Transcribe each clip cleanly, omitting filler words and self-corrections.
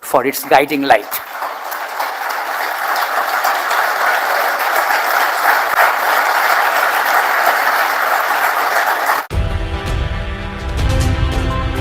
for its guiding light.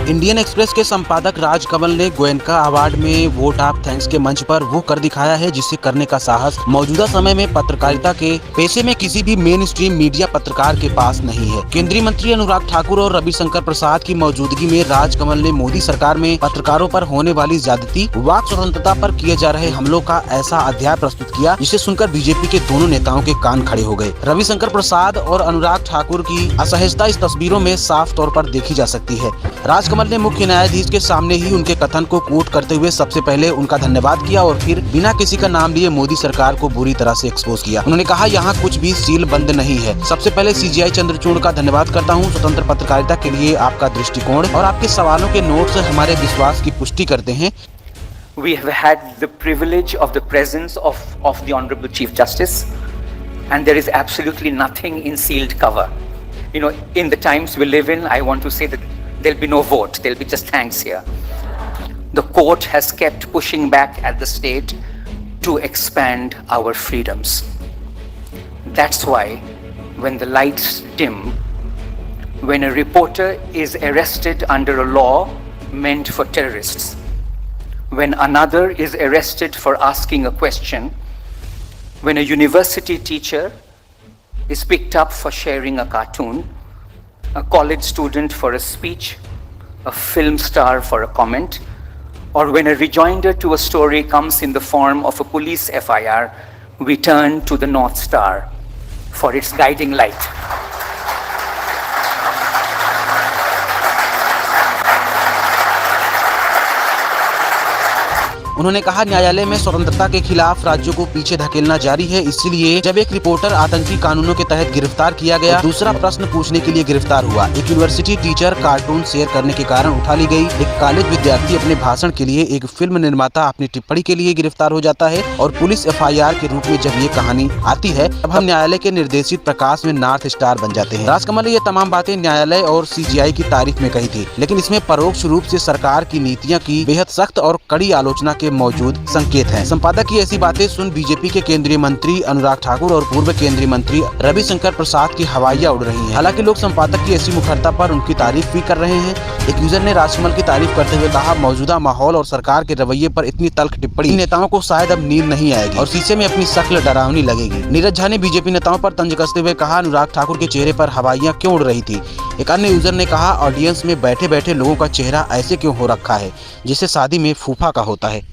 Indian express के संपादक राज कमल ने गोयनका अवार्ड में वोट ऑफ थैंक्स के मंच पर वो कर दिखाया है जिसे करने का साहस मौजूदा समय में पत्रकारिता के पेशे में किसी भी मेन स्ट्रीम मीडिया पत्रकार के पास नहीं है। केंद्रीय मंत्री अनुराग ठाकुर और रविशंकर प्रसाद की मौजूदगी में राज कमल ने मोदी सरकार में पत्रकारों पर होने वाली ज्यादती, वाक स्वतंत्रता पर किए जा रहे हमलों का ऐसा अध्याय प्रस्तुत किया जिसे सुनकर बीजेपी के दोनों नेताओं के कान खड़े हो गए। रविशंकर प्रसाद और अनुराग ठाकुर की असहजता इस तस्वीरों में साफ तौर पर देखी जा सकती है। राज कमल ने मुख्य न्यायाधीश के सामने ही उनके कथन को कोट करते हुए सबसे पहले उनका धन्यवाद किया और फिर बिना किसी का नाम लिए मोदी सरकार को बुरी तरह से एक्सपोज किया। उन्होंने कहा, यहाँ कुछ भी सील बंद नहीं है। सबसे पहले CGI चंद्रचूड़ का धन्यवाद करता हूँ। स्वतंत्र पत्रकारिता के लिए आपका दृष्टिकोण और आपके सवालों के नोट्स हमारे विश्वास की पुष्टि करते हैं। We have had the privilege of the presence of the Honorable Chief Justice, and there is absolutely nothing in sealed cover. You know, in the times we live in, I want to say that there'll be no vote, there'll be just thanks here. The court has kept pushing back at the state to expand our freedoms. That's why when the lights dim, when a reporter is arrested under a law meant for terrorists, when another is arrested for asking a question, when a university teacher is picked up for sharing a cartoon, a college student for a speech, a film star for a comment, or when a rejoinder to a story comes in the form of a police FIR, we turn to the North Star for its guiding light. उन्होंने कहा, न्यायालय में स्वतंत्रता के खिलाफ राज्यों को पीछे धकेलना जारी है। इसलिए जब एक रिपोर्टर आतंकी कानूनों के तहत गिरफ्तार किया गया, दूसरा प्रश्न पूछने के लिए गिरफ्तार हुआ। एक यूनिवर्सिटी टीचर कार्टून शेयर करने के कारण उठा ली गई। एक कॉलेज विद्यार्थी अपने भाषण के लिए, एक फिल्म निर्माता अपनी टिप्पणी के लिए गिरफ्तार हो जाता है। और पुलिस FIR के रूप में जब ये कहानी आती है, तब हम न्यायालय के निर्देशित प्रकाश में नॉर्थ स्टार बन जाते हैं। राजकमल ने ये तमाम बातें न्यायालय और CGI की तारीफ में कही थी, लेकिन इसमें परोक्ष रूप से सरकार की नीतियाँ की बेहद सख्त और कड़ी आलोचना के मौजूद संकेत हैं। संपादक की ऐसी बातें सुन बीजेपी के केंद्रीय मंत्री अनुराग ठाकुर और पूर्व केंद्रीय मंत्री रविशंकर प्रसाद की हवाइयां उड़ रही हैं। हालांकि लोग संपादक की ऐसी मुखरता पर उनकी तारीफ भी कर रहे हैं। एक यूजर ने राजकमल की तारीफ करते हुए कहा, मौजूदा माहौल और सरकार के रवैये पर इतनी तल्ख टिप्पणी नेताओं को शायद अब नींद नहीं आएगी और शीशे में अपनी शक्ल डरावनी लगेगी। नीरज झा ने बीजेपी नेताओं पर तंज कसते हुए कहा, अनुराग ठाकुर के चेहरे पर हवाइयां क्यों उड़ रही थी। एक अन्य यूजर ने कहा, ऑडियंस में बैठे बैठे लोगों का चेहरा ऐसे क्यों हो रखा है जैसे शादी में फूफा का होता है।